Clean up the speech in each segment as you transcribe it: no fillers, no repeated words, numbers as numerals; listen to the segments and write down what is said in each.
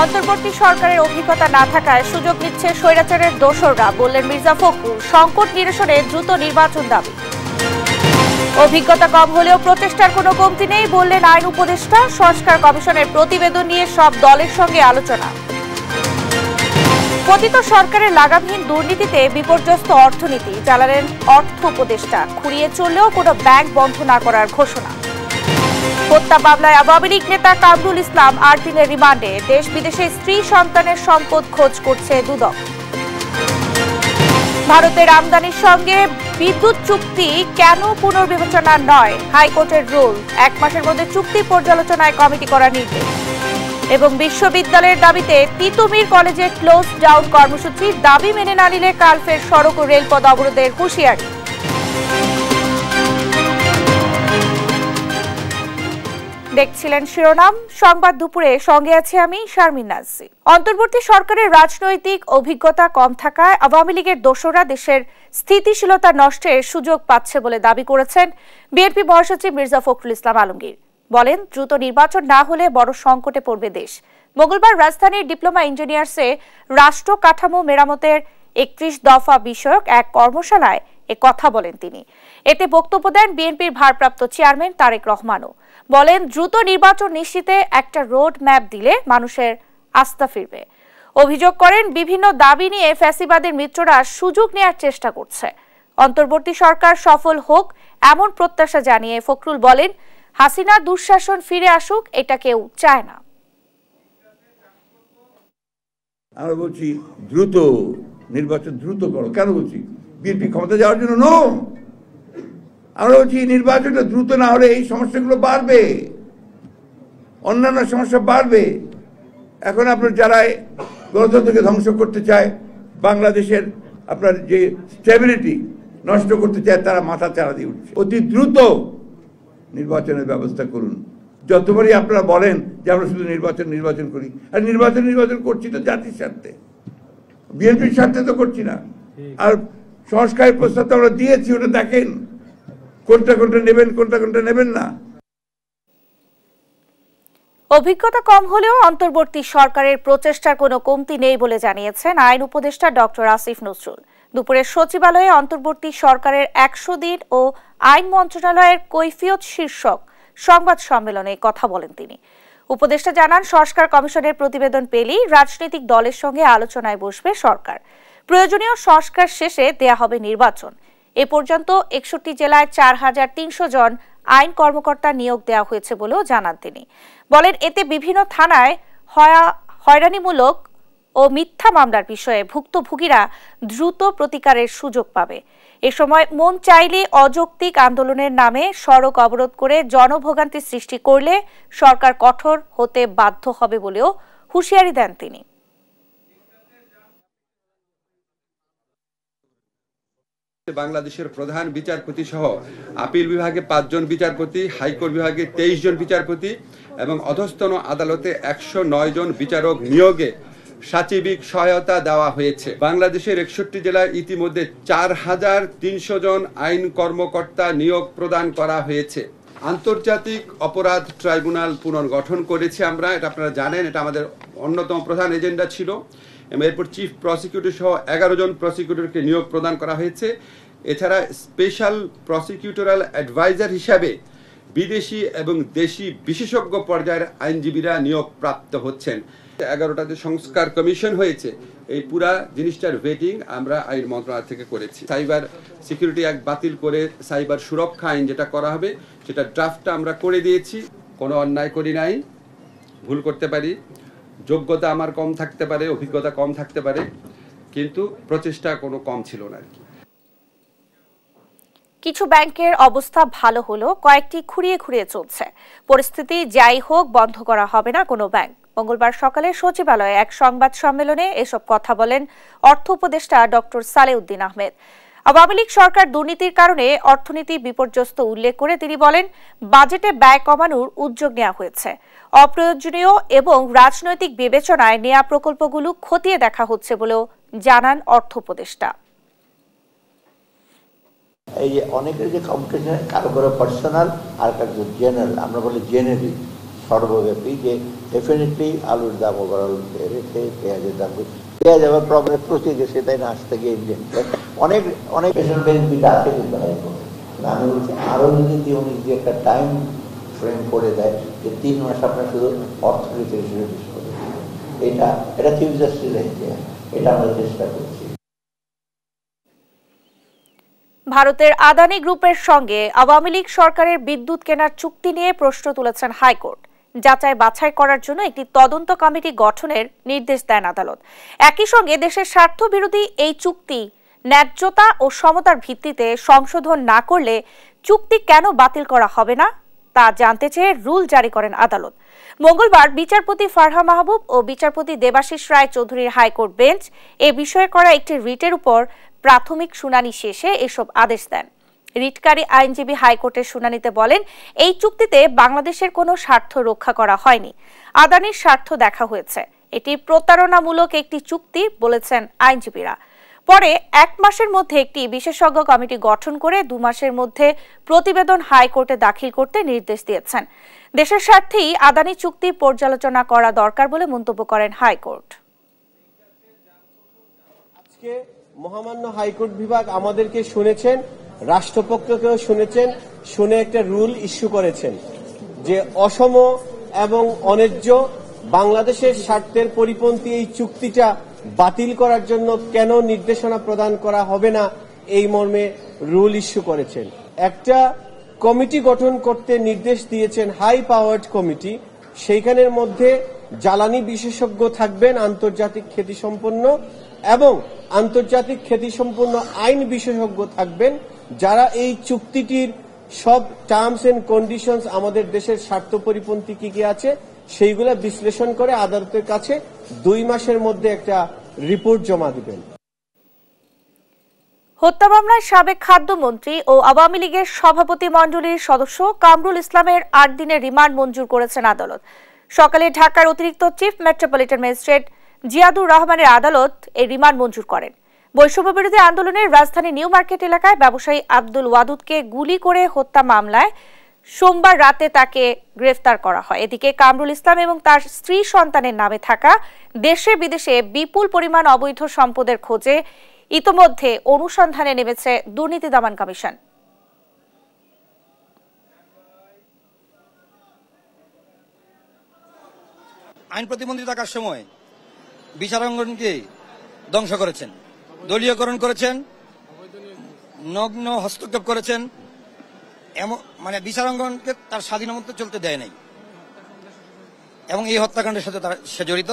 অন্তর্বর্তী সরকারের অভিজ্ঞতা না থাকায় সুযোগ নিচ্ছে স্বৈরাচারের দোসররা, বললেন মির্জা ফখরুল। সংকট নিরসনে দ্রুত নির্বাচন দাবি। অভিজ্ঞতা কম হলেও প্রচেষ্টার কোনো কমতি নেই, বললেন আইন উপদেষ্টা। সংস্কার কমিশনের প্রতিবেদন নিয়ে সব দলের সঙ্গে আলোচনা। পতিত সরকারের লাগামহীন দুর্নীতিতে বিপর্যস্ত অর্থনীতি, জানালেন অর্থ উপদেষ্টা। খুঁড়িয়ে চললেও কোনো ব্যাংক বন্ধ না করার ঘোষণা। হত্যা মামলায় আওয়ামী লীগ নেতা কামরুল ইসলাম 8 দিনের রিমান্ডে। দেশ বিদেশে স্ত্রী সন্তানের সম্পদ খোঁজ করছে দুদক। ভারতের আমদানির সঙ্গে বিদ্যুৎ চুক্তি কেন পুনর্বিবেচনা নয়, হাইকোর্টের রুল। 1 মাসের মধ্যে চুক্তি পর্যালোচনায় কমিটি করার নির্দেশ। এবং বিশ্ববিদ্যালয়ের দাবিতে তিতুমির কলেজে ক্লোজ ডাউন কর্মসূচি, দাবি মেনে না নিলে কাল ফের সড়ক ও রেলপথ অবরোধের হুঁশিয়ারি। দেখছিলেন শিরোনাম সংবাদ দুপুরে, সঙ্গে আছি আমি শারমিন নাজরী। অন্তর্বর্তী সরকারের রাজনৈতিক অভিজ্ঞতা কম থাকায় আওয়ামী লীগের দোসররা দেশের স্থিতিশীলতা নষ্টের সুযোগ পাচ্ছে বলে দাবি করেছেন বিএনপি মহাসচিব মির্জা ফখরুল ইসলাম আলমগীর। বলেন, দ্রুত নির্বাচন না হলে বড় সংকটে পড়বে দেশ। মঙ্গলবার রাজধানীর ডিপ্লোমা ইঞ্জিনিয়ার্সে রাষ্ট্র কাঠামো মেরামতের 31 দফা বিষয়ক এক কর্মশালায় এ কথা বলেন তিনি। এতে বক্তব্য দেন বিএনপির ভারপ্রাপ্ত চেয়ারম্যান তারেক রহমানও। বলেন, দ্রুত নির্বাচন নিশ্চিতে একটা রোড ম্যাপ দিলে মানুষের আস্থা ফিরবে। অভিযোগ করেন, বিভিন্ন দাবি নিয়ে ফ্যাসিবাদের মিত্ররা সুযোগ নেয়ার চেষ্টা করছে। অন্তর্বর্তী সরকার সফল হোক এমন প্রত্যাশা জানিয়ে ফখরুল বলেন, হাসিনা দুঃশাসন ফিরে আসুক, এটা কেউ চায় না। আমরা বলছি দ্রুত নির্বাচন দ্রুত করো। কেন বলছি? বিএনপি ক্ষমতা যাওয়ার জন্য নো। আমরা বলছি নির্বাচনটা দ্রুত না হলে এই সমস্যাগুলো বাড়বে, অন্যান্য সমস্যা বাড়বে। এখন আপনার যারা গণতন্ত্রকে ধ্বংস করতে চায়, বাংলাদেশের আপনার যে স্টেবিলিটি নষ্ট করতে চায়, তারা মাথা চারা দিয়ে উঠছে। অতি দ্রুত নির্বাচনের ব্যবস্থা করুন। যতবারই আপনারা বলেন যে আমরা শুধু নির্বাচন করি, আর নির্বাচন করছি তো জাতির স্বার্থে, বিএনপির স্বার্থে তো করছি না। আর সংস্কারের প্রস্তাব তো আমরা দিয়েছি, ওটা দেখেন কোনটা নেবেন, কোনটা নেবেন না। অভিজ্ঞতা কম হলেও অন্তর্বর্তী সরকারের প্রচেষ্টার কোনো কমতি নেই বলে জানিয়েছেন আইন উপদেষ্টা ডক্টর আসিফ নজরুল। দুপুরে সচিবালয়ে অন্তর্বর্তী সরকারের 100 দিন ও আইন মন্ত্রণালয়ের কৈফিয়ত শীর্ষক সংবাদ সম্মেলনে কথা বলেন তিনি। উপদেষ্টা জানান, সংস্কার কমিশনের প্রতিবেদন পেলেই রাজনৈতিক দলের সঙ্গে আলোচনায় বসবে সরকার। প্রয়োজনীয় সংস্কার শেষে দেয়া হবে নির্বাচন। এ পর্যন্ত 61 জেলায় 4300 জন আইন কর্মকর্তা নিয়োগ দেওয়া হয়েছে বলেও জানান তিনি। বলেন, এতে বিভিন্ন থানায় হয়রানিমূলক ও মিথ্যা মামলার বিষয়ে ভুক্তভোগীরা দ্রুত প্রতিকারের সুযোগ পাবে। এ সময় মন চাইলে অযৌক্তিক আন্দোলনের নামে সড়ক অবরোধ করে জনভোগান্তি সৃষ্টি করলে সরকার কঠোর হতে বাধ্য হবে বলেও হুঁশিয়ারি দেন তিনি। বাংলাদেশের প্রধান বিচারপতি সহ আপিল বিভাগে 5 জন বিচারপতি, হাইকোর্ট বিভাগে 23 জন বিচারপতি এবং অধস্তন আদালতে 109 জন বিচারক নিয়োগে সাচিবিক সহায়তা দেওয়া হয়েছে। বাংলাদেশের 61 জেলায় ইতিমধ্যে 4300 জন আইন কর্মকর্তা নিয়োগ প্রদান করা হয়েছে। আন্তর্জাতিক অপরাধ ট্রাইব্যুনাল পুনর্গঠন করেছি আমরা, এটা আপনারা জানেন, এটা আমাদের অন্যতম প্রধান এজেন্ডা ছিল। এরপর চিফ প্রসিকিউটর সহ 11 জন প্রসিকিউটরকে নিয়োগ প্রদান করা হয়েছে। এছাড়া স্পেশাল প্রসিকিউটরাল অ্যাডভাইজার হিসাবে বিদেশি এবং দেশি বিশেষজ্ঞ পর্যায়ের আইনজীবীরা নিয়োগ প্রাপ্ত হচ্ছেন। 11টাতে সংস্কার কমিশন হয়েছে। এই পুরা জিনিসটার ভেটিং আমরা আইন মন্ত্রণালয় থেকে করেছি। সাইবার সিকিউরিটি অ্যাক্ট বাতিল করে সাইবার সুরক্ষা আইন যেটা করা হবে, সেটা ড্রাফটটা আমরা করে দিয়েছি। কোনো অন্যায় করি নাই, ভুল করতে পারি, যোগ্যতা আমার কম থাকতে পারে, অভিজ্ঞতা কম থাকতে পারে, কিন্তু প্রচেষ্টা কোনো কম ছিল না। কিছু ব্যাংকের অবস্থা ভালো হলেও কয়েকটি খুঁড়িয়ে চলছে। পরিস্থিতি যাই হোক, বন্ধ করা হবে না কোনো ব্যাংক। মঙ্গলবার সকালে সচিবালয়ে এক সংবাদ সম্মেলনে এসব কথা বলেন অর্থ উপদেষ্টা ডক্টর সালেউদ্দিন আহমেদ। আওয়ামী লীগ সরকার দুর্নীতির কারণে অর্থনীতি বিপর্যস্ত উল্লেখ করে তিনি বলেন, বাজেটে ব্যয় কমানোর উদ্যোগ নেওয়া হয়েছে। অপ্রয়োজনীয় এবং রাজনৈতিক বিবেচনায় নেওয়া প্রকল্পগুলো খতিয়ে দেখা হচ্ছে বলেও জানান অর্থ উপদেষ্টা। এই যে অনেকের যে কম্পিটিশন, কারো কারো পার্সোনাল আর কারো জেনারেল, আমরা বলি জেনারিক, সর্বব্যাপী, যে ডেফিনেটলি আলুর দাম ওভারঅল বেড়েছে, পেঁয়াজের দাম, পেঁয়াজ আবার প্রবলেম পৌঁছে গেছে, তাই না? আজ থেকে ইন্ডিয়ান অনেক অনেক পেশেন্ট বেনিফিট আছে, কিন্তু আমি বলছি আরো যদি উনি যে একটা টাইম ফ্রেম করে দেয় যে 3 মাস আপনার শুধু অর্থনীতি হিসেবে এটা চিফ জাস্টিসের এটা আমরা চেষ্টা করছি। ভারতের আদানি গ্রুপের সঙ্গে আওয়ামী লীগ সরকারের বিদ্যুৎ কেনার চুক্তি নিয়ে প্রশ্ন তুলেছেন হাইকোর্ট। যাচাই বাছাই করার জন্য একটি তদন্ত কমিটি গঠনের নির্দেশ দেন আদালত। একই সঙ্গে দেশের স্বার্থ বিরোধী এই চুক্তি ন্যায্যতা ও সমতার ভিত্তিতে সংশোধন না করলে চুক্তি কেন বাতিল করা হবে না তা জানতে চেয়ে রুল জারি করেন আদালত। মঙ্গলবার বিচারপতি ফারহা মাহবুব ও বিচারপতি দেবাশিস রায় চৌধুরীর হাইকোর্ট বেঞ্চ এ বিষয়ে করা একটি রিটের উপর প্রাথমিক শুনানি শেষে এসব আদেশ দেন। রিটকারী আইনজীবী হাইকোর্টের শুনানিতে বলেন, এই চুক্তিতে বাংলাদেশের কোনো স্বার্থ রক্ষা করা হয়নি, আদানির স্বার্থ দেখা হয়েছে। এটি প্রতারণামূলক একটি চুক্তি বলেছেন আইনজীবীরা। পরে 1 মাসের মধ্যে একটি বিশেষজ্ঞ কমিটি গঠন করে 2 মাসের মধ্যে প্রতিবেদন হাইকোর্টে দাখিল করতে নির্দেশ দিয়েছেন। দেশের স্বার্থেই আদানি চুক্তি পর্যালোচনা করা দরকার বলে মন্তব্য করেন হাইকোর্ট। আজকে মহামান্য হাইকোর্ট বিভাগ আমাদেরকে শুনেছেন, রাষ্ট্রপক্ষকেও শুনেছেন, শুনে একটা রুল ইস্যু করেছেন যে অসম এবং অন্যায্য বাংলাদেশের স্বার্থের পরিপন্থী এই চুক্তিটা বাতিল করার জন্য কেন নির্দেশনা প্রদান করা হবে না, এই মর্মে রুল ইস্যু করেছেন। একটা কমিটি গঠন করতে নির্দেশ দিয়েছেন, হাই পাওয়ার্ড কমিটি। সেইখানের মধ্যে জ্বালানি বিশেষজ্ঞ থাকবেন, আন্তর্জাতিক খ্যাতিসম্পন্ন, এবং আন্তর্জাতিক খ্যাতিসম্পন্ন আইন বিশেষজ্ঞ থাকবেন, যারা এই চুক্তিটির সব টার্মস এন্ড কন্ডিশনস আমাদের দেশের স্বার্থ পরিপন্থী কি কি আছে সেইগুলা বিশ্লেষণ করে আদালতের কাছে 2 মাসের মধ্যে একটা রিপোর্ট জমা দিবেন। হত্যা মামলায় সাবেক খাদ্যমন্ত্রী ও আওয়ামী লীগের সভাপতি মণ্ডলীর সদস্য কামরুল ইসলামের 8 দিনের রিমান্ড মঞ্জুর করেছেন আদালত। সকালে ঢাকার অতিরিক্ত চিফ মেট্রোপলিটন ম্যাজিস্ট্রেট জিয়াদুর রহমানের আদালত এই রিমান্ড মঞ্জুর করেন। বৈষম্য বিরোধী আন্দোলনের রাজধানী নিউ মার্কেট এলাকায় ব্যবসায়ী আব্দুল ওয়াদুদকে গুলি করে হত্যা মামলায় সোমবার রাতে তাকে গ্রেফতার করা হয়। এদিকে কামরুল ইসলাম এবং তার স্ত্রী সন্তানের নামে থাকা দেশে বিদেশে বিপুল পরিমাণ অবৈধ সম্পদের খোঁজে ইতোমধ্যে অনুসন্ধানে নেমেছে দুর্নীতি দমন কমিশন। আইন প্রতিবন্ধী থাকার সময় বিচারাঙ্গনকে ধ্বংস করেছেন, দলীয়করণ করেছেন, নগ্ন হস্তক্ষেপ করেছেন, মানে বিচারাঙ্গনকে তার স্বাধীনমতো চলতে দেয় নাই, এবং এই হত্যাকাণ্ডের সাথে সে জড়িত।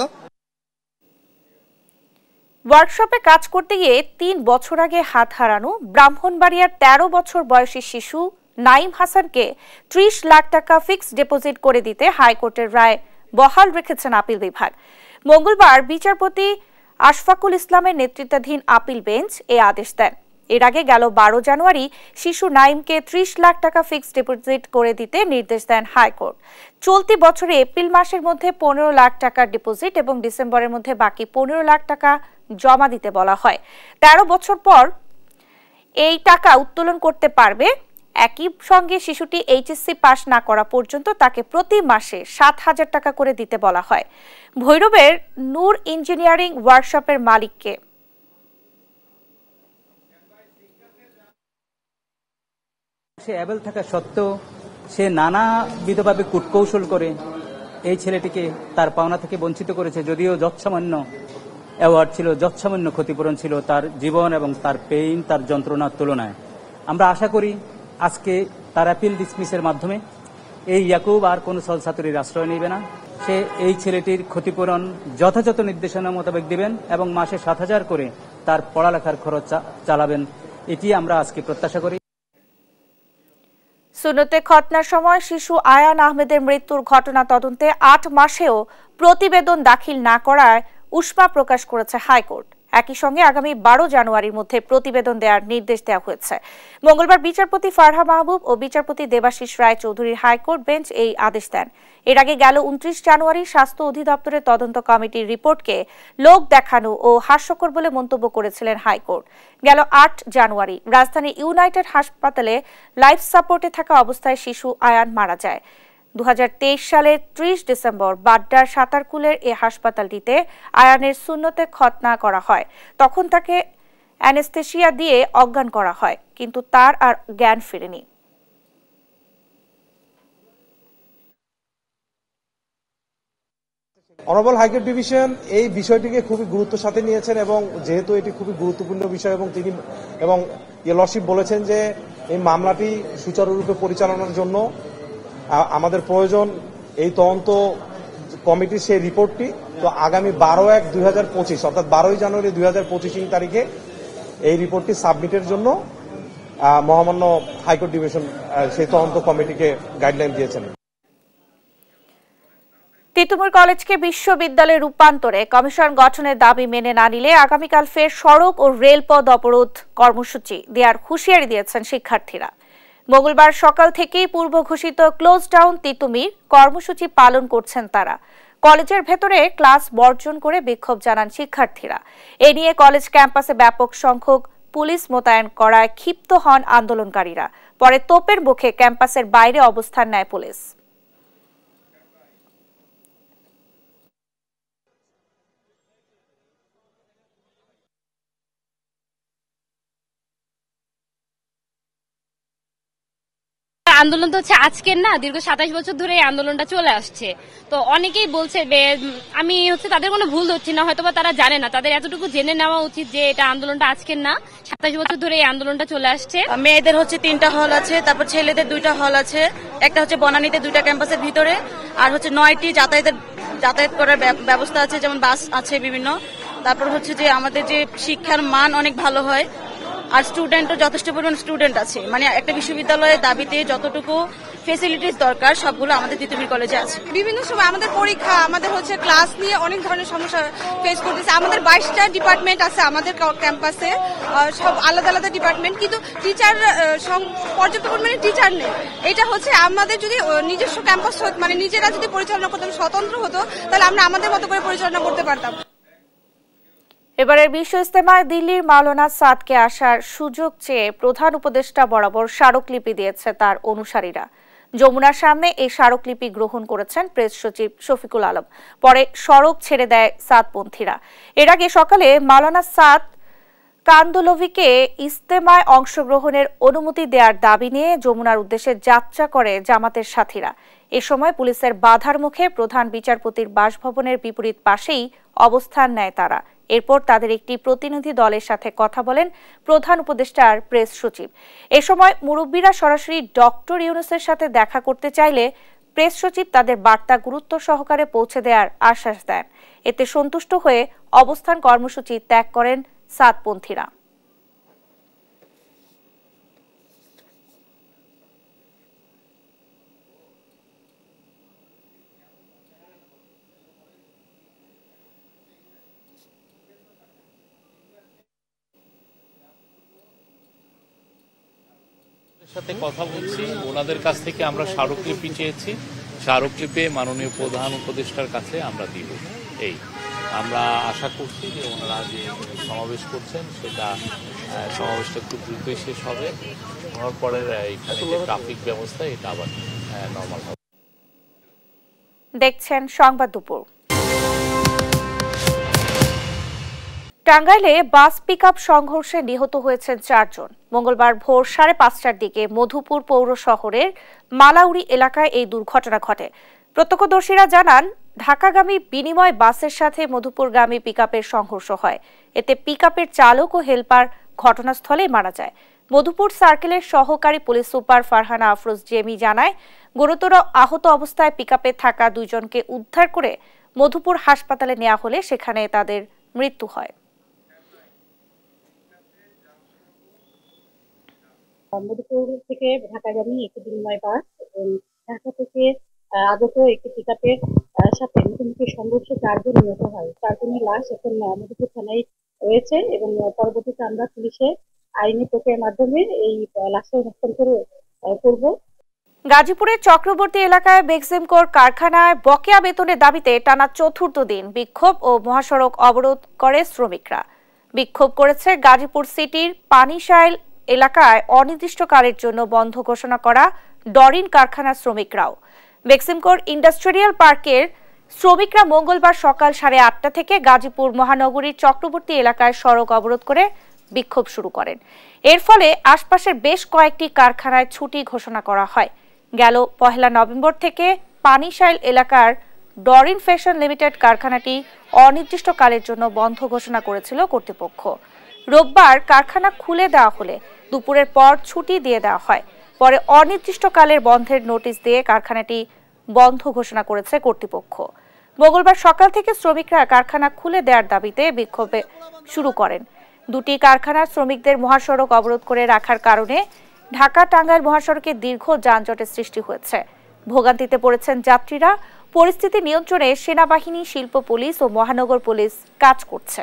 ওয়ার্কশপে কাজ করতে গিয়ে 3 বছর আগে হাত হারানো ব্রাহ্মণবাড়িয়ার 13 বছর বয়সী শিশু নাইম হাসানকে 30 লাখ টাকা ফিক্সড ডিপোজিট করে দিতে হাইকোর্টের রায় বহাল রেখেছেন আপিল বিভাগ। মঙ্গলবার বিচারপতি আশফাকুল ইসলামের নেতৃত্বাধীন আপিল বেঞ্চ এই আদেশ দেন। এর আগে গেল 12 জানুয়ারি শিশু নাইমকে 30 লাখ টাকা ফিক্সড ডিপোজিট করে দিতে নির্দেশ দেন হাইকোর্ট। চলতি বছরে এপ্রিল মাসের মধ্যে 15 লাখ টাকার ডিপোজিট এবং ডিসেম্বরের মধ্যে বাকি 15 লাখ টাকা জমা দিতে বলা হয়। 13 বছর পর এই টাকা উত্তোলন করতে পারবে। একই সঙ্গে শিশুটি এইচএসসি পাস না করা পর্যন্ত তাকে প্রতি মাসে 7,000 টাকা করে দিতে বলা হয়। ভৈরবের নূর ইঞ্জিনিয়ারিং ওয়ার্কশপের মালিককে সে অ্যাবেল থাকা সত্ত্বেও সে নানাবিধভাবে কূটকৌশল করে এই ছেলেটিকে তার পাওনা থেকে বঞ্চিত করেছে। যদিও যৎসামান্য অ্যাওয়ার্ড ছিল, যৎসামান্য ক্ষতিপূরণ ছিল তার জীবন এবং তার পেইন, তার যন্ত্রণার তুলনায়। আমরা আশা করি আজকে তার অ্যাপিল ডিসমিসের মাধ্যমে এই ইয়াকুব আর কোনো ছলছাতুরির আশ্রয় নেবে না। সে এই ছেলেটির ক্ষতিপূরণ যথাযথ নির্দেশনা মোতাবেক দিবেন এবং মাসে 7,000 করে তার পড়ালেখার খরচ চালাবেন, এটি আমরা আজকে প্রত্যাশা করি। সুন্নতে খতনার সময় শিশু আয়ান আহমেদের মৃত্যুর ঘটনা তদন্তে 8 মাসেও প্রতিবেদন দাখিল না করায় উষ্মা প্রকাশ করেছে হাইকোর্ট। একই সঙ্গে আগামী 12 জানুয়ারির মধ্যে প্রতিবেদন দেওয়ার নির্দেশ দেওয়া হয়েছে। মঙ্গলবার বিচারপতি ফারহা মাহবুব ও বিচারপতি দেবাশিস রায় চৌধুরীর হাইকোর্ট বেঞ্চ এই আদেশ দেন। এর আগে গেল 29 জানুয়ারি স্বাস্থ্য অধিদপ্তরের তদন্ত কমিটির রিপোর্টকে লোক দেখানো ও হাস্যকর বলে মন্তব্য করেছিলেন হাইকোর্ট। গেল 8 জানুয়ারি রাজধানী ইউনাইটেড হাসপাতালে লাইফ সাপোর্টে থাকা অবস্থায় শিশু আয়ান মারা যায়। 2023 সালের 30 ডিসেম্বর বাড্ডার সাতারকুলের এই হাসপাতালটিতে আয়ানের সুন্নতে খতনা করা হয়। তখন তাকে অ্যানেস্থেসিয়া দিয়ে অজ্ঞান করা হয়, কিন্তু তার আর জ্ঞান ফেরেনি। অনারেবল হাইকোর্ট ডিভিশন এই বিষয়টিকে খুবই গুরুত্বের সাথে নিয়েছেন এবং যেহেতু এটি খুবই গুরুত্বপূর্ণ বিষয় এবং তিনি এবং লর্ডশিপ বলেছেন যে এই মামলাটি সুচারুরূপে পরিচালনার জন্য আমাদের প্রয়োজন এই তদন্ত কমিটির সেই রিপোর্টটি। তো আগামী 12/1/2025 অর্থাৎ 12ই জানুয়ারি 2025 তারিখে এই রিপোর্টটি সাবমিটের জন্য মহামান্য হাইকোর্ট ডিভিশন সেই তদন্ত কমিটিকে গাইডলাইন দিয়েছেন। তিতুমির কলেজকে বিশ্ববিদ্যালয়ে রূপান্তরে কমিশন গঠনের দাবি মেনে না নিলে আগামীকাল ফের সড়ক ও রেলপথ অবরোধ কর্মসূচি দেওয়ার হুঁশিয়ারি দিয়েছেন শিক্ষার্থীরা। মঙ্গলবার সকাল থেকেই পূর্ব ঘোষিত ক্লোজ ডাউন তিতুমির কর্মসূচি পালন করছেন তারা। কলেজের ভেতরে ক্লাস বর্জন করে বিক্ষোভ জানান শিক্ষার্থীরা। এ নিয়ে কলেজ ক্যাম্পাসে ব্যাপক সংখ্যক পুলিশ মোতায়েন করায় ক্ষিপ্ত হন আন্দোলনকারীরা। পরে তোপের মুখে ক্যাম্পাসের বাইরে অবস্থান নেয় পুলিশ। আন্দোলন তো হচ্ছে আজকের না, দীর্ঘ 27 বছর ধরে এই আন্দোলনটা চলে আসছে। তো অনেকেই বলছে, আমি হচ্ছে তাদের কোনো ভুল ধরছি না, হয়তোবা তারা জানে না, তাদের এতটুকু জেনে নেওয়া উচিত যে এটা আন্দোলনটা আজকের না, 27 বছর ধরে এই আন্দোলনটা চলে আসছে। মেয়েদের হচ্ছে 3টা হল আছে, তারপর ছেলেদের 2টা হল আছে, একটা হচ্ছে বনানীতে 2টা ক্যাম্পাসের ভিতরে, আর হচ্ছে 9টি যাতায়াত করার ব্যবস্থা আছে, যেমন বাস আছে বিভিন্ন। তারপর হচ্ছে যে আমাদের যে শিক্ষার মান অনেক ভালো হয়, আর স্টুডেন্টও যথেষ্ট পরিমাণ স্টুডেন্ট আছে। মানে একটা বিশ্ববিদ্যালয়ের দাবিতে যতটুকু ফেসিলিটিস দরকার সবগুলো আমাদের তিতুমির কলেজে আছে। বিভিন্ন সময় আমাদের পরীক্ষা, আমাদের হচ্ছে ক্লাস নিয়ে অনেক ধরনের সমস্যা ফেস করতেছে। আমাদের 22টা ডিপার্টমেন্ট আছে আমাদের ক্যাম্পাসে, সব আলাদা আলাদা ডিপার্টমেন্ট, কিন্তু টিচার পর্যাপ্ত পরিমাণে টিচার নেই। এটা হচ্ছে আমাদের যদি নিজস্ব ক্যাম্পাস মানে নিজেরা যদি পরিচালনা করতাম, স্বতন্ত্র হতো, তাহলে আমরা আমাদের মতো করে পরিচালনা করতে পারতাম। এবারের বিশ্ব ইজতেমায় দিল্লির মাওলানা সাদকে আসার সুযোগ চেয়ে প্রধান উপদেষ্টা বরাবর স্মারকলিপি দিয়েছে তার অনুসারীরা। যমুনার সামনে এই স্মারকলিপি গ্রহণ করেছেন প্রেস সচিব শফিকুল আলম। পরে সড়ক ছেড়ে দেয় সাদপন্থীরা। এর আগে সকালে মাওলানা সাদ কান্দোলভিকে ইজতেমায় অংশগ্রহণের অনুমতি দেওয়ার দাবি নিয়ে যমুনার উদ্দেশ্যে যাত্রা করে জামাতের সাথীরা। এ সময় পুলিশের বাধার মুখে প্রধান বিচারপতির বাসভবনের বিপরীত পাশেই অবস্থান নেয় তারা। এরপর তাদের একটি প্রতিনিধি দলের সাথে কথা বলেন প্রধান উপদেষ্টার প্রেস সচিব। এ সময় মুরব্বীরা সরাসরি ডক্টর ইউনূসের সাথে দেখা করতে চাইলে প্রেস সচিব তাদের বার্তা গুরুত্ব সহকারে পৌঁছে দেওয়ার আশ্বাস দেন। এতে সন্তুষ্ট হয়ে অবস্থান কর্মসূচি ত্যাগ করেন সাদপন্থীরা। সাথে কথা বলছি, ওনাদের কাছ থেকে আমরা স্মারকলিপি চেয়েছি। স্মারকলিপি মাননীয় প্রধান উপদেষ্টার কাছে আমরা দিব। এই আমরা আশা করছি যে ওনারা যে সমাবেশ করছেন সেটা সমাবেশটা খুব দ্রুতই শেষ হবে। হওয়ার পরে এখানে যে ট্রাফিক ব্যবস্থা এটা আবার নর্মাল হবে। দেখছেন সংবাদ দুপুর। টাঙ্গাইলে বাস পিকআপ সংঘর্ষে নিহত হয়েছেন 4 জন। মঙ্গলবার ভোর 5:30টার দিকে মধুপুর পৌর শহরের মালাউড়ি এলাকায় এই দুর্ঘটনা ঘটে। প্রত্যক্ষদর্শীরা জানান, ঢাকাগামী বিনিময় বাসের সাথে মধুপুরগামী পিকআপের সংঘর্ষ হয়। এতে পিকআপের চালক ও হেলপার ঘটনাস্থলেই মারা যায়। মধুপুর সার্কেলের সহকারী police super Farhana Afroz Jamie জানায়, গুরুতর আহত অবস্থায় পিকআপে থাকা 2 জনকে উদ্ধার করে মধুপুর হাসপাতালে নেওয়া হলে সেখানে তাদের মৃত্যু হয়। মধুপুর থেকে ঢাকাগামী একটি বিনিময় বাস এবং ঢাকা থেকে আগত একটি পিকআপের সাথে মুখোমুখি সংঘর্ষে 4 জন নিহত হয়। 4 জনের লাশ এখন মধুপুর থানায় রয়েছে এবং পরবর্তীতে আমরা পুলিশের আইনি প্রক্রিয়ার মাধ্যমে এই লাশের হস্তান্তর করব। গাজীপুরের চক্রবর্তী এলাকায় বেক্সিমকোর কারখানায় বকেয়া বেতনের দাবিতে টানা 4র্থ দিন বিক্ষোভ ও মহাসড়ক অবরোধ করে শ্রমিকরা। বিক্ষোভ করেছে গাজীপুর সিটির পানিশাইল এলাকায় অনির্দিষ্টকালের জন্য বন্ধ ঘোষণা করা ডরিন কারখানার শ্রমিকরাও। বেক্সিমকোর ইন্ডাস্ট্রিয়াল পার্কের শ্রমিকরা মঙ্গলবার সকাল 8:30 থেকে গাজীপুর মহানগরীর চক্রবর্তী এলাকায় সড়ক অবরোধ করে বিক্ষোভ শুরু করেন। এর ফলে আশপাশের বেশ কয়েকটি কারখানায় ছুটি ঘোষণা করা হয়। গেল 1 নভেম্বর থেকে পানিশাইল এলাকার ডরিন ফ্যাশন লিমিটেড কারখানাটি অনির্দিষ্টকালের জন্য বন্ধ ঘোষণা করেছিল কর্তৃপক্ষ। রোববার কারখানা খুলে দেওয়া হলে দুপুরের পর ছুটি দিয়ে দেওয়া হয়। পরে অনির্দিষ্টকালের বন্ধের নোটিশ দিয়ে কারখানাটি বন্ধ ঘোষণা করেছে কর্তৃপক্ষ। মঙ্গলবার সকাল থেকে শ্রমিকরা কারখানা খুলে দেওয়ার দাবিতে বিক্ষোভ শুরু করেন। দুটি কারখানার শ্রমিকদের মহাসড়ক অবরোধ করে রাখার কারণে ঢাকা টাঙ্গাইল মহাসড়কে দীর্ঘ যানজটের সৃষ্টি হয়েছে। ভোগান্তিতে পড়েছেন যাত্রীরা। পরিস্থিতি নিয়ন্ত্রণে সেনাবাহিনী, শিল্প পুলিশ ও মহানগর পুলিশ কাজ করছে।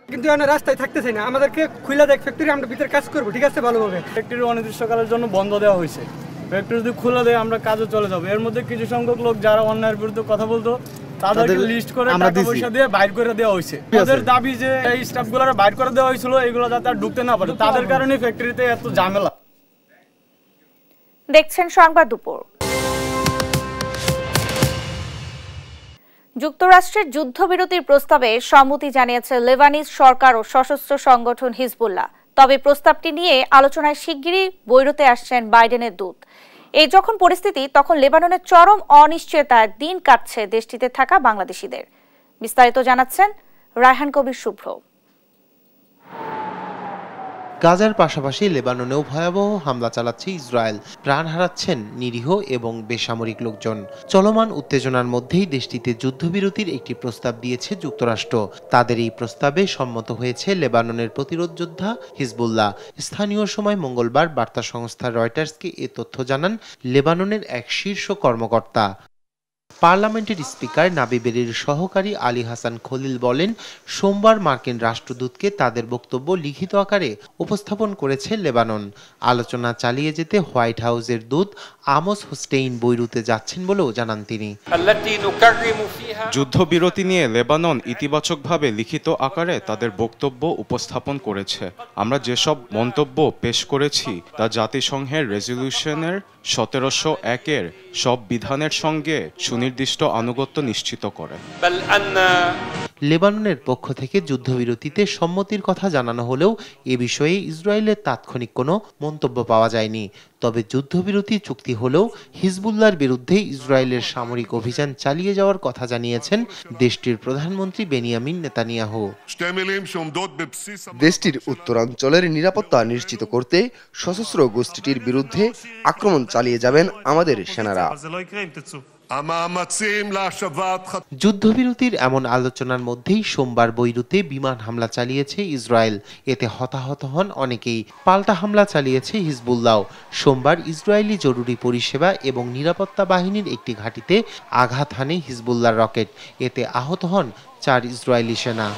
কিন্তু রাস্তায় থাকতে চাই না, আমাদেরকে খুলে দেখ ফ্যাক্টরি, আমরা ভিতরে কাজ করবো, ঠিক আছে, ভালোভাবে। ফ্যাক্টরি অনির্দিষ্টকালের জন্য বন্ধ দেওয়া হয়েছে। ফ্যাক্টরি যদি খুলে দেয় আমরা কাজে চলে যাবো। এর মধ্যে কিছু সংখ্যক লোক যারা অন্যায়ের বিরুদ্ধে কথা বলতো তাদেরকে লিস্ট করে টাকা পয়সা দিয়ে বাইর করে দেওয়া হয়েছে। তাদের দাবি যে এই স্টাফগুলোর বাইর করে দেওয়া হয়েছিল, এগুলো যাতে আর ঢুকতে না পারে, তাদের কারণে ফ্যাক্টরিতে এত ঝামেলা। দেখছেন সংবাদ দুপুর। যুক্তরাষ্ট্রের যুদ্ধবিরতির প্রস্তাবে সম্মতি জানিয়েছে লেবানিজ সরকার ও সশস্ত্র সংগঠন হিজবুল্লাহ। তবে প্রস্তাবটি নিয়ে আলোচনায় শিগগিরই বৈরুতে আসছেন বাইডেনের দূত। এই যখন পরিস্থিতি, তখন লেবাননের চরম অনিশ্চয়তায় দিন কাটছে দেশটিতে থাকা বাংলাদেশিদের। বিস্তারিত জানাচ্ছেন রায়হান কবির শুভ্র। গাজার পাশাপাশি লেবাননেও ভয়াবহ হামলা চালাচ্ছে ইসরায়েল। প্রাণ হারাচ্ছেন নিরীহ এবং বেসামরিক লোকজন। চলমান উত্তেজনার মধ্যেই দেশটিতে যুদ্ধবিরতির একটি প্রস্তাব দিয়েছে যুক্তরাষ্ট্র। তাদের এই প্রস্তাবে সম্মত হয়েছে লেবাননের প্রতিরোধ যোদ্ধা হিজবুল্লাহ। স্থানীয় সময় মঙ্গলবার বার্তা সংস্থা রয়টার্সকে এ তথ্য জানান লেবাননের এক শীর্ষ কর্মকর্তা। পার্লামেন্টের স্পিকার নাবি বেরির সহকারী আলী হাসান খলিল বলেন, সোমবার মার্কিন রাষ্ট্রদূতকে তাদের বক্তব্য লিখিত আকারে উপস্থাপন করেছে লেবানন। আলোচনা চালিয়ে যেতে হোয়াইট হাউসের দূত আমোস হোস্টেইন বৈরুতে যাচ্ছেন বলেও জানান তিনি। যুদ্ধবিরতি নিয়ে লেবানন ইতিবাচকভাবে লিখিত আকারে তাদের বক্তব্য উপস্থাপন করেছে। আমরা যেসব মন্তব্য পেশ করেছি তা জাতিসংঘের রেজলিউশনের 1701-এর সব বিধানের সঙ্গে সুনির্দিষ্ট আনুগত্য নিশ্চিত করে। লেবাননের পক্ষ থেকে যুদ্ধবিরতিতে সম্মতির কথা জানানো হলেও এ বিষয়ে ইসরায়েলের তাৎক্ষণিক কোনো মন্তব্য পাওয়া যায়নি। তবে যুদ্ধবিরতি চুক্তি হলেও হিজবুল্লাহর বিরুদ্ধে ইসরায়েলের সামরিক অভিযান চালিয়ে যাওয়ার কথা জানিয়েছেন দেশটির প্রধানমন্ত্রী বেনিয়ামিন নেতানিয়াহু। দেশটির উত্তরাঞ্চলের নিরাপত্তা নিশ্চিত করতে সশস্ত্র গোষ্ঠীটির বিরুদ্ধে আক্রমণ চালিয়ে যাবেন আমাদের সেনারা। যুদ্ধবিরতির এমন আলোচনার মধ্যেই সোমবার বৈরুতে বিমান হামলা চালিয়েছে ইসরায়েল। এতে হতাহত হন অনেকেই। পাল্টা হামলা চালিয়েছে হিজবুল্লাহ। সোমবার ইসরায়েলি জরুরি পরিষেবা এবং নিরাপত্তা বাহিনীর একটি ঘাঁটিতে আঘাত হানে হিজবুল্লাহর রকেট। এতে আহত হন 4 ইসরায়েলি সেনা।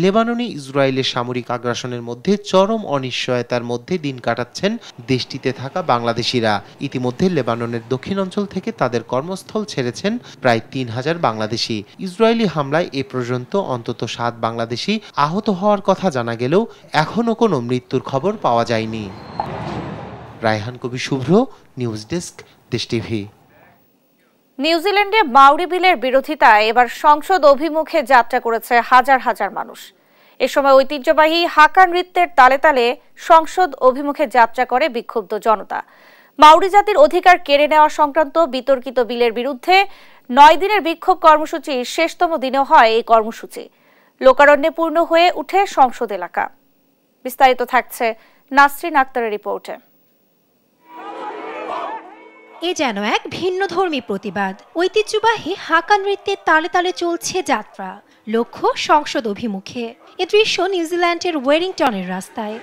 লেবাননে ইসরায়েলের সামরিক আগ্রাসনের মধ্যে চরম অনিশ্চয়তার মধ্যে দিন কাটাচ্ছেন দেশটিতে থাকা বাংলাদেশিরা। ইতিমধ্যে লেবাননের দক্ষিণ অঞ্চল থেকে তাদের কর্মস্থল ছেড়েছেন প্রায় 3000 বাংলাদেশি। ইসরায়েলি হামলায় এ পর্যন্ত অন্তত 7 বাংলাদেশি আহত হওয়ার কথা জানা গেলেও এখনও কোনো মৃত্যুর খবর পাওয়া যায়নি। রায়হান কবির শুভ্র, নিউজ ডেস্ক, দেশ টিভি। নিউজিল্যান্ডে মাউরি বিলের বিরোধিতায় এবার সংসদ অভিমুখে যাত্রা করেছে হাজার হাজার মানুষ। এ সময় ঐতিহ্যবাহী হাকা নৃত্যের তালে তালে সংসদ অভিমুখে যাত্রা করে বিক্ষুব্ধ জনতা। মাউরি জাতির অধিকার কেড়ে নেওয়া সংক্রান্ত বিতর্কিত বিলের বিরুদ্ধে 9 দিনের বিক্ষোভ কর্মসূচির শেষতম দিনেও হয় এই কর্মসূচি। লোকারণ্যে পূর্ণ হয়ে উঠে সংসদ এলাকা। বিস্তারিত থাকছে নাসরিন আক্তারের রিপোর্টে। এ যেন এক ভিন্নধর্মী প্রতিবাদ। ঐতিহ্যবাহী হাকা নৃত্যের তালে তালে চলছে যাত্রা, লক্ষ্য সংসদ অভিমুখে। এ দৃশ্য নিউজিল্যান্ডের ওয়েলিংটনের রাস্তায়।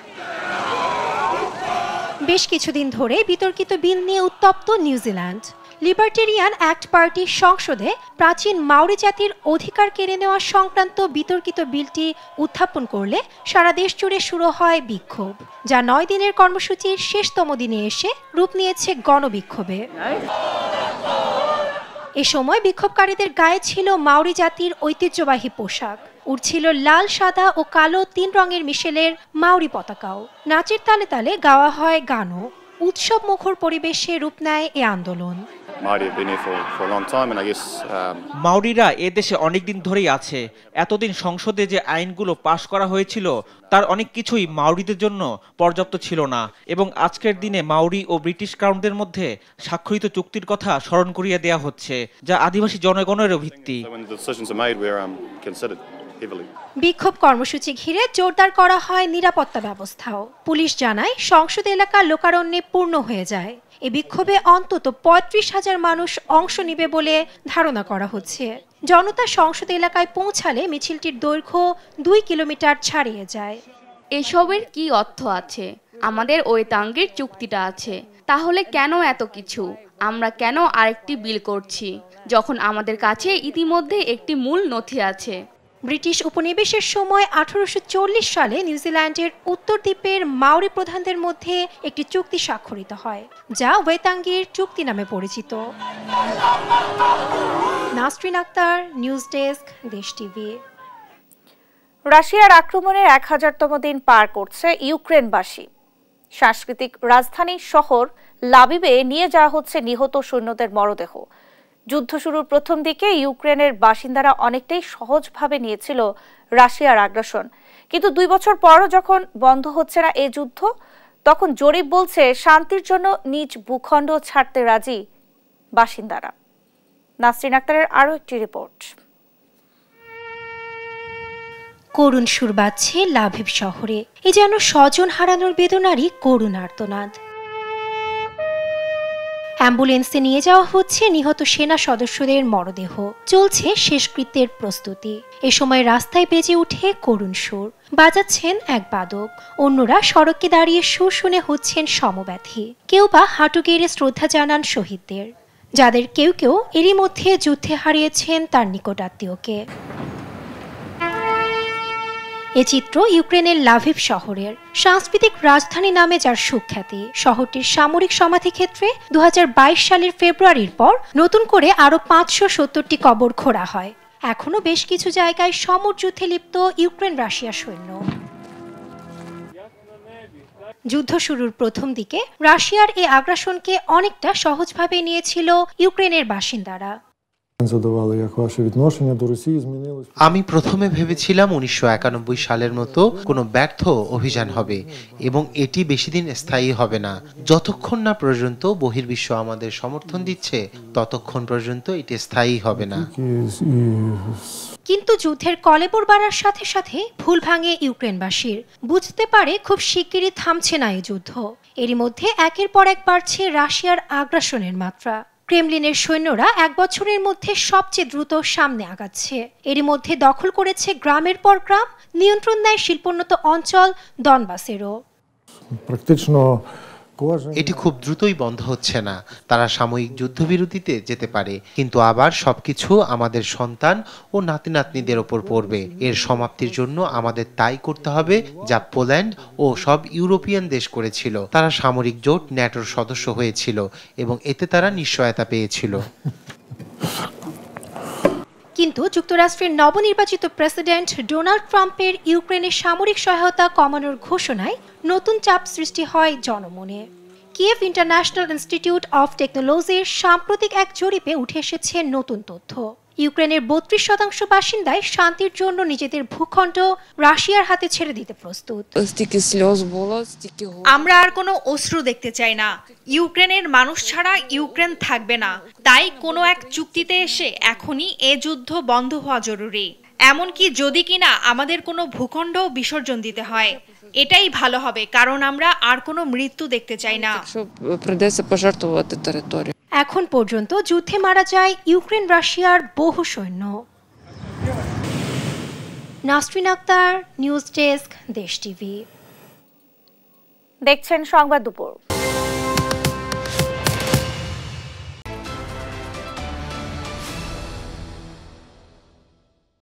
বেশ কিছুদিন ধরে বিতর্কিত বিল নিয়ে উত্তপ্ত নিউজিল্যান্ড। লিবার্টেরিয়ান অ্যাক্ট পার্টি সংসদে প্রাচীন মাউরি জাতির অধিকার কেড়ে নেওয়া সংক্রান্ত বিতর্কিত বিলটি উত্থাপন করলে সারা দেশ জুড়ে শুরু হয় বিক্ষোভ, যা 9 দিনের কর্মসূচির শেষতম দিনে এসে রূপ নিয়েছে গণবিক্ষোভে। এ সময় বিক্ষোভকারীদের গায়ে ছিল মাওরি জাতির ঐতিহ্যবাহী পোশাক, উড়ছিল লাল, সাদা ও কালো 3 রঙের মিশেলের মাওরি পতাকাও। নাচের তালে তালে গাওয়া হয় গানও। উৎসব মুখর পরিবেশে রূপ নেয় এ আন্দোলন। মাওরিরা এদেশে অনেকদিন ধরেই আছে। এতদিন সংসদে যে আইনগুলো পাশ করা হয়েছিল তার অনেক কিছুই মাওরিদের জন্য পর্যাপ্ত ছিল না, এবং আজকের দিনে মাওরি ও ব্রিটিশ ক্রাউনদের মধ্যে স্বাক্ষরিত চুক্তির কথা স্মরণ করিয়ে দেওয়া হচ্ছে, যা আদিবাসী জনগণেরও ভিত্তি। বিক্ষোভ কর্মসূচি ঘিরে জোরদার করা হয় নিরাপত্তা ব্যবস্থাও। পুলিশ জানায় সংসদ এলাকা লোকারণ্যে পূর্ণ হয়ে যায়। এ বিক্ষোভে অন্তত 35,000 মানুষ অংশ নেবে বলে ধারণা করা হচ্ছে। জনতা সংসদ এলাকায় পৌঁছালে মিছিলটির দৈর্ঘ্য 2 কিলোমিটার ছাড়িয়ে যায়। এসবের কি অর্থ আছে? আমাদের ওয়েতাঙ্গের চুক্তিটা আছে, তাহলে কেন এত কিছু? আমরা কেন আরেকটি বিল করছি যখন আমাদের কাছে ইতিমধ্যে একটি মূল নথি আছে? ব্রিটিশ উপনিবেশের সময় 1840 সালে নিউজিল্যান্ডের উত্তর দ্বীপের মাওরি প্রধানদের মধ্যে একটি চুক্তি স্বাক্ষরিত হয়, যা ওয়েতাঙ্গির চুক্তি নামে পরিচিত। নাসরিন আক্তার, নিউজ ডেস্ক, দেশ টিভি। রাশিয়ার আক্রমণের 1000তম দিন পার করছে ইউক্রেনবাসী। সাংস্কৃতিক রাজধানী শহর লাবিবে নিয়ে যাওয়া হচ্ছে নিহত সৈন্যদের মরদেহ। যুদ্ধ শুরুর প্রথম দিকে ইউক্রেনের বাসিন্দারা অনেকটাই সহজভাবে নিয়েছিল রাশিয়ার আগ্রাসন, কিন্তু 2 বছর পরও যখন বন্ধ হচ্ছে না এই যুদ্ধ, তখন জরিপ বলছে শান্তির জন্য নিজ ভূখণ্ড ছাড়তে রাজি বাসিন্দারা। নাসরিন আক্তারের আরও একটি রিপোর্ট। করুণ সুর বাজছে লাভিভ শহরে। এ যেন স্বজন হারানোর বেদনারই করুণ আর্তনাদ। অ্যাম্বুলেন্সে নিয়ে যাওয়া হচ্ছে নিহত সেনা সদস্যদের মরদেহ। চলছে শেষকৃত্যের প্রস্তুতি। এ সময় রাস্তায় বেজে ওঠে করুণ সুর। বাজাচ্ছেন এক বাদক, অন্যরা সড়কে দাঁড়িয়ে সুর শুনে হচ্ছেন সমব্যথী। কেউ বা হাঁটু গেড়ে শ্রদ্ধা জানান শহীদদের, যাদের কেউ কেউ এরই মধ্যে যুদ্ধে হারিয়েছেন তার নিকটাত্মীয়কে। এ চিত্র ইউক্রেনের লাভিভ শহরের। সাংস্কৃতিক রাজধানী নামে যার সুখ্যাতি, শহরটির সামরিক সমাধি ক্ষেত্রে 2022 সালের ফেব্রুয়ারির পর নতুন করে আরো 570টি কবর খোঁড়া হয়। এখনো বেশ কিছু জায়গায় সমর যুদ্ধে লিপ্ত ইউক্রেন রাশিয়া সৈন্য। যুদ্ধ শুরুর প্রথম দিকে রাশিয়ার এই আগ্রাসনকে অনেকটা সহজভাবে নিয়েছিল ইউক্রেনের বাসিন্দারা। আমি প্রথমে ভেবেছিলাম 1991 সালের মতো কোনো ব্যর্থ অভিযান হবে এবং এটি বেশি দিন স্থায়ী হবে না। যতক্ষণ না পর্যন্ত বহির্বিশ্ব আমাদের সমর্থন দিচ্ছে ততক্ষণ পর্যন্ত এটি স্থায়ী হবে না। কিন্তু যুদ্ধের কলেবর বাড়ার সাথে সাথে ভুল ভাঙে ইউক্রেনবাসীর। বুঝতে পারে খুব শিগগিরই থামছে না এই যুদ্ধ। এরই মধ্যে একের পর এক বাড়ছে রাশিয়ার আগ্রাসনের মাত্রা। ক্রেমলিনের সৈন্যরা 1 বছরের মধ্যে সবচেয়ে দ্রুত সামনে আগাচ্ছে। এরই মধ্যে দখল করেছে গ্রামের পর গ্রাম, নিয়ন্ত্রণ নেয় শিল্পোন্নত অঞ্চল ডনবাসেরও। এটি খুব দ্রুতই বন্ধ হচ্ছে না। তারা সাময়িক যুদ্ধবিরতিতে যেতে পারে, কিন্তু আবার সবকিছু আমাদের সন্তান ও নাতি নাতনিদের ওপর পড়বে। এর সমাপ্তির জন্য আমাদের তাই করতে হবে যা পোল্যান্ড ও সব ইউরোপিয়ান দেশ করেছিল। তারা সামরিক জোট ন্যাটোর সদস্য হয়েছিল এবং এতে তারা নিশ্চয়তা পেয়েছিল। কিন্তু যুক্তরাষ্ট্রের নবনির্বাচিত প্রেসিডেন্ট ডোনাল্ড ট্রাম্পের ইউক্রেনের সামরিক সহায়তা কমানোর ঘোষণায় নতুন চাপ সৃষ্টি হয় জনমনে। কিয়েভ ইন্টারন্যাশনাল ইনস্টিটিউট অফ টেকনোলজির সাম্প্রতিক এক জরিপে উঠে এসেছে নতুন তথ্য। ইউক্রেনের 32% বাসিন্দাই শান্তির জন্য নিজেদের ভূখণ্ড রাশিয়ার হাতে ছেড়ে দিতে প্রস্তুত। আমরা আর কোনো অশ্রু দেখতে চাই না। ইউক্রেনের মানুষ ছাড়া ইউক্রেন থাকবে না। তাই কোনো এক চুক্তিতে এসে এখনই এ যুদ্ধ বন্ধ হওয়া জরুরি। এমনকি যদি কিনা আমাদের কোনো ভূখণ্ড বিসর্জন দিতে হয়, এটাই ভালো হবে, কারণ আমরা আর কোনো মৃত্যু দেখতে চাই না। এখন পর্যন্ত যুদ্ধে মারা যায় ইউক্রেন রাশিয়ার বহু সৈন্য। নাসরিন আক্তার, নিউজ ডেস্ক, দেশ টিভি। দেখছেন সংবাদ দুপুর।